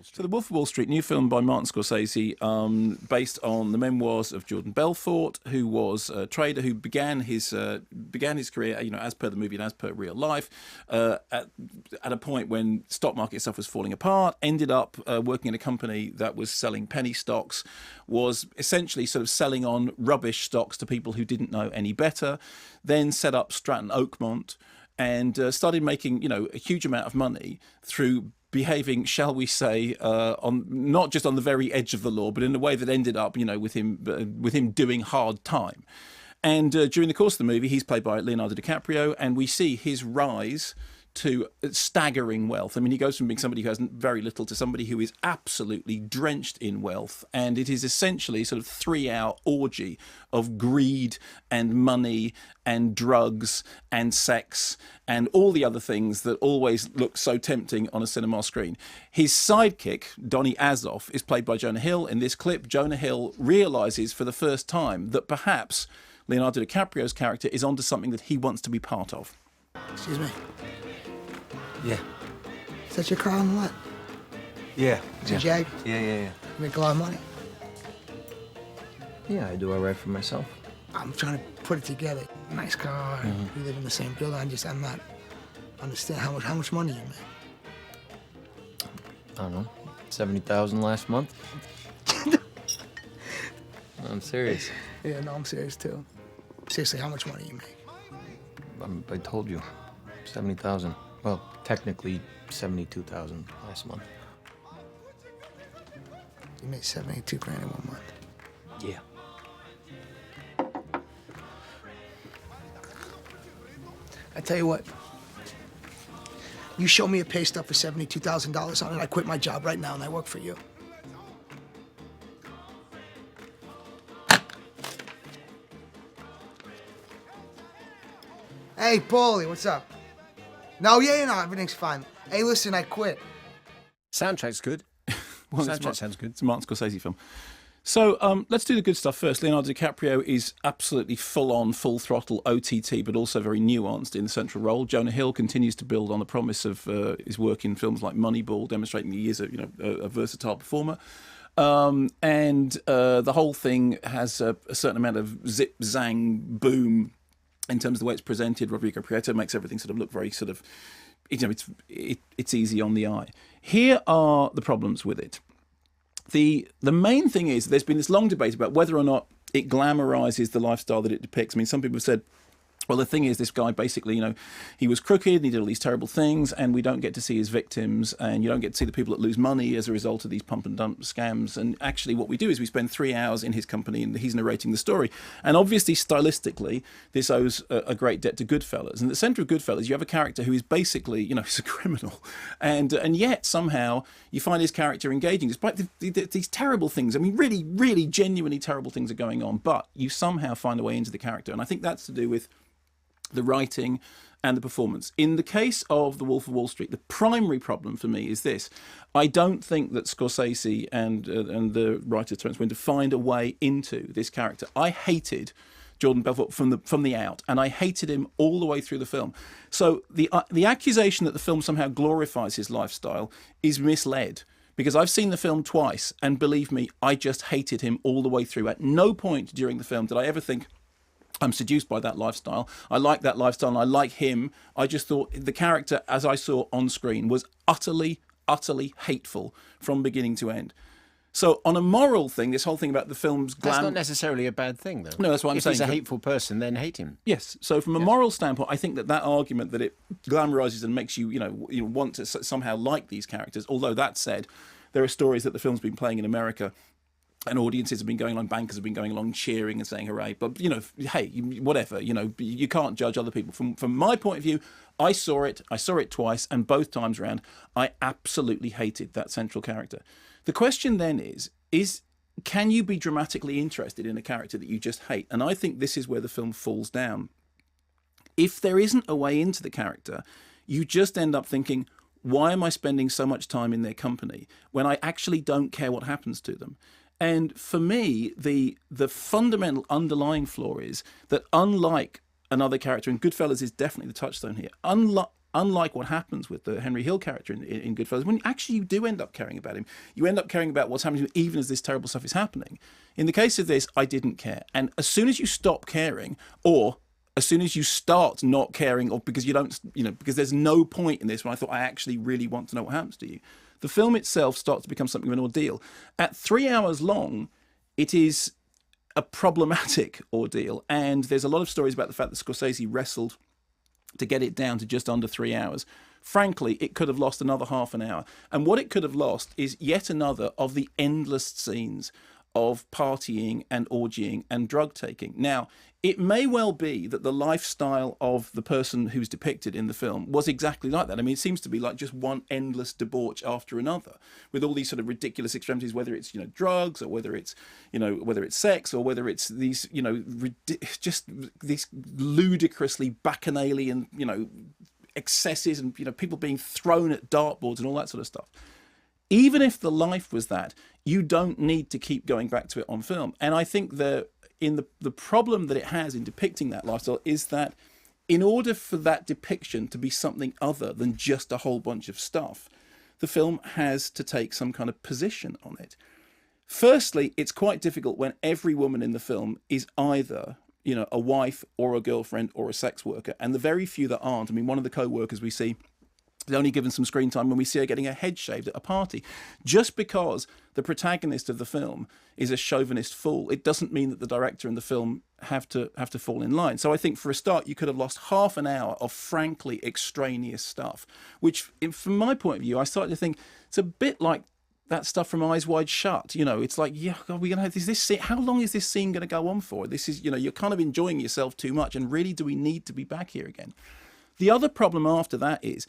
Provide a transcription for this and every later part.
So The Wolf of Wall Street, new film by Martin Scorsese, based on the memoirs of Jordan Belfort, who was a trader who began his career, as per the movie and as per real life, at a point when stock market stuff was falling apart. Ended up working in a company that was selling penny stocks, was essentially sort of selling on rubbish stocks to people who didn't know any better. Then set up Stratton Oakmont and started making a huge amount of money through behaving, shall we say, on not just on the very edge of the law, but in a way that ended up, with him doing hard time. And during the course of the movie, he's played by Leonardo DiCaprio, and we see his rise to staggering wealth. I mean, he goes from being somebody who has very little to somebody who is absolutely drenched in wealth. And it is essentially sort of 3-hour orgy of greed and money and drugs and sex and all the other things that always look so tempting on a cinema screen. His sidekick, Donny Azoff, is played by Jonah Hill. In this clip, Jonah Hill realizes for the first time that perhaps Leonardo DiCaprio's character is onto something that he wants to be part of. Excuse me. Yeah. Is that your car on the lot? Yeah. It's a Jag? Yeah. You make a lot of money? Yeah, I do all right for myself. I'm trying to put it together. Nice car. We live in the same building. I'm not understand how much money you make. I don't know, 70,000 last month. I'm serious. Yeah, no, I'm serious too. Seriously, how much money you make? I told you, 70,000. Well, technically 72,000 last month. You made 72 grand in 1 month. Yeah. I tell you what. You show me a pay stub for $72,000 on it, I quit my job right now and I work for you. Hey, Paulie, what's up? No, everything's fine. Hey, listen, I quit. Soundtrack's good. Soundtrack sounds good. It's a Martin Scorsese film. So let's do the good stuff first. Leonardo DiCaprio is absolutely full-on, full-throttle OTT, but also very nuanced in the central role. Jonah Hill continues to build on the promise of his work in films like Moneyball, demonstrating he is a versatile performer. And the whole thing has a certain amount of zip, zang, boom in terms of the way it's presented. Rodrigo Prieto makes everything sort of look very sort of, it's easy on the eye. Here are the problems with it. The main thing is there's been this long debate about whether or not it glamorizes the lifestyle that it depicts. I mean, some people have said, well, the thing is, this guy basically, he was crooked and he did all these terrible things, and we don't get to see his victims, and you don't get to see the people that lose money as a result of these pump and dump scams. And actually what we do is we spend 3 hours in his company and he's narrating the story. And obviously, stylistically, this owes a great debt to Goodfellas. And at the centre of Goodfellas, you have a character who is basically, he's a criminal. And yet, somehow, you find his character engaging, despite these terrible things. I mean, really, really genuinely terrible things are going on, but you somehow find a way into the character. And I think that's to do with the writing and the performance. In the case of The Wolf of Wall Street, the primary problem for me is this. I don't think that Scorsese and the writer Terence Winter find a way into this character. I hated Jordan Belfort from the out, and I hated him all the way through the film. So the accusation that the film somehow glorifies his lifestyle is misled, because I've seen the film twice, and believe me, I just hated him all the way through. At no point during the film did I ever think, I'm seduced by that lifestyle. I like that lifestyle and I like him. I just thought the character, as I saw on screen, was utterly, utterly hateful from beginning to end. So on a moral thing, this whole thing about the film's That's not necessarily a bad thing, though. No, that's what I'm saying. If he's a hateful person, then hate him. Yes. So from a moral standpoint, I think that argument that it glamorizes and makes you, want to somehow like these characters. Although that said, there are stories that the film's been playing in America, and audiences have been going along, bankers have been going along cheering and saying hooray. But, hey, whatever, you can't judge other people. From my point of view, I saw it twice, and both times around, I absolutely hated that central character. The question then is can you be dramatically interested in a character that you just hate? And I think this is where the film falls down. If there isn't a way into the character, you just end up thinking, why am I spending so much time in their company when I actually don't care what happens to them? And for me, the fundamental underlying flaw is that unlike another character, and Goodfellas is definitely the touchstone here, unlike what happens with the Henry Hill character in Goodfellas, when actually you do end up caring about him, you end up caring about what's happening to him even as this terrible stuff is happening. In the case of this, I didn't care. And as soon as you stop caring, or as soon as you start not caring, or because you don't, because there's no point in this when I thought I actually really want to know what happens to you, the film itself starts to become something of an ordeal. At 3 hours long, it is a problematic ordeal. And there's a lot of stories about the fact that Scorsese wrestled to get it down to just under 3 hours. Frankly, it could have lost another half an hour. And what it could have lost is yet another of the endless scenes of partying and orgying and drug taking. Now, it may well be that the lifestyle of the person who's depicted in the film was exactly like that. I mean, it seems to be like just one endless debauch after another, with all these sort of ridiculous extremities, whether it's, drugs, or whether it's, whether it's sex, or whether it's these, just these ludicrously bacchanalian, excesses, and, people being thrown at dartboards and all that sort of stuff. Even if the life was that, you don't need to keep going back to it on film. And I think the problem that it has in depicting that lifestyle is that in order for that depiction to be something other than just a whole bunch of stuff, the film has to take some kind of position on it. Firstly, it's quite difficult when every woman in the film is either, a wife or a girlfriend or a sex worker. And the very few that aren't, I mean, one of the co-workers we see is only given some screen time when we see her getting her head shaved at a party. Just because the protagonist of the film is a chauvinist fool, it doesn't mean that the director and the film have to fall in line. So I think for a start, you could have lost half an hour of frankly extraneous stuff, which from my point of view, I started to think it's a bit like that stuff from Eyes Wide Shut. It's like, yeah, God, we're going to have this scene. How long is this scene going to go on for? This is, you're kind of enjoying yourself too much. And really, do we need to be back here again? The other problem after that is,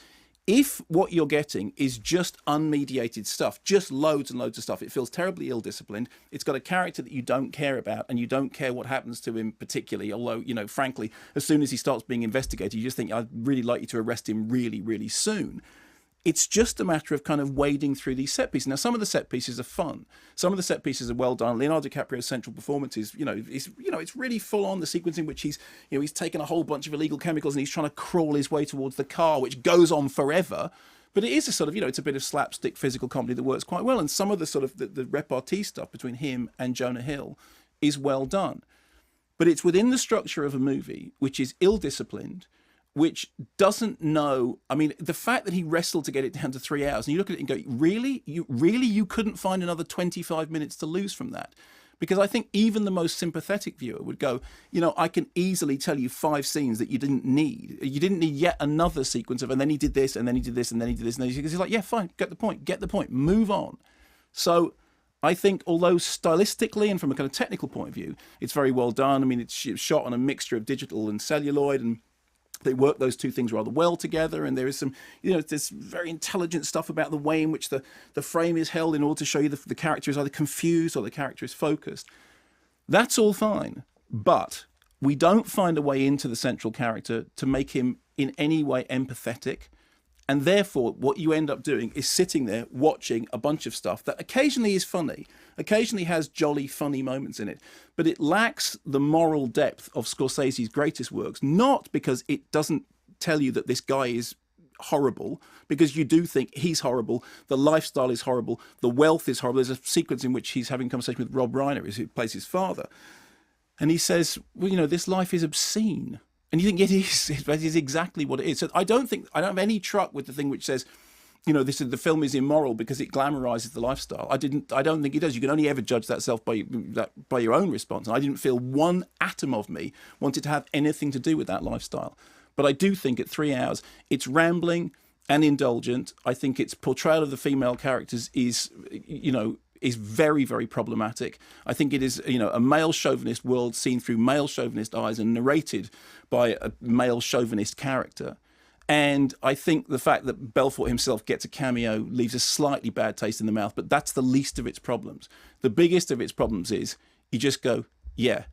if what you're getting is just unmediated stuff, just loads and loads of stuff, it feels terribly ill-disciplined. It's got a character that you don't care about, and you don't care what happens to him particularly, although, frankly, as soon as he starts being investigated, you just think, I'd really like you to arrest him really, really soon. It's just a matter of kind of wading through these set pieces. Now, some of the set pieces are fun. Some of the set pieces are well done. Leonardo DiCaprio's central performance is, it's really full on. The sequence in which he's taken a whole bunch of illegal chemicals and he's trying to crawl his way towards the car, which goes on forever. But it is a sort of, it's a bit of slapstick physical comedy that works quite well. And some of the sort of the repartee stuff between him and Jonah Hill is well done. But it's within the structure of a movie which is ill-disciplined, which doesn't know. I mean, the fact that he wrestled to get it down to 3 hours, and you look at it and go, really? You couldn't find another 25 minutes to lose from that? Because I think even the most sympathetic viewer would go, I can easily tell you 5 scenes that you didn't need. You didn't need yet another sequence of, and then he did this, and then he did this, and then he did this, and then he's like, yeah, fine, get the point, move on. So I think, although stylistically and from a kind of technical point of view, it's very well done. I mean, it's shot on a mixture of digital and celluloid, and they work those two things rather well together, and there is some, there's very intelligent stuff about the way in which the frame is held in order to show you the character is either confused or the character is focused. That's all fine, but we don't find a way into the central character to make him in any way empathetic. And therefore, what you end up doing is sitting there watching a bunch of stuff that occasionally is funny, occasionally has jolly, funny moments in it, but it lacks the moral depth of Scorsese's greatest works, not because it doesn't tell you that this guy is horrible, because you do think he's horrible, the lifestyle is horrible, the wealth is horrible. There's a sequence in which he's having a conversation with Rob Reiner, who plays his father, and he says, well, this life is obscene. And you think it is exactly what it is. So I don't have any truck with the thing which says, the film is immoral because it glamorizes the lifestyle. I don't think it does. You can only ever judge that self by your own response. And I didn't feel one atom of me wanted to have anything to do with that lifestyle. But I do think at 3 hours, it's rambling and indulgent. I think its portrayal of the female characters is very, very problematic. I think it is, a male chauvinist world seen through male chauvinist eyes and narrated by a male chauvinist character. And I think the fact that Belfort himself gets a cameo leaves a slightly bad taste in the mouth, but that's the least of its problems. The biggest of its problems is you just go, yeah,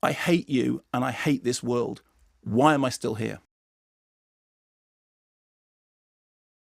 I hate you and I hate this world. Why am I still here?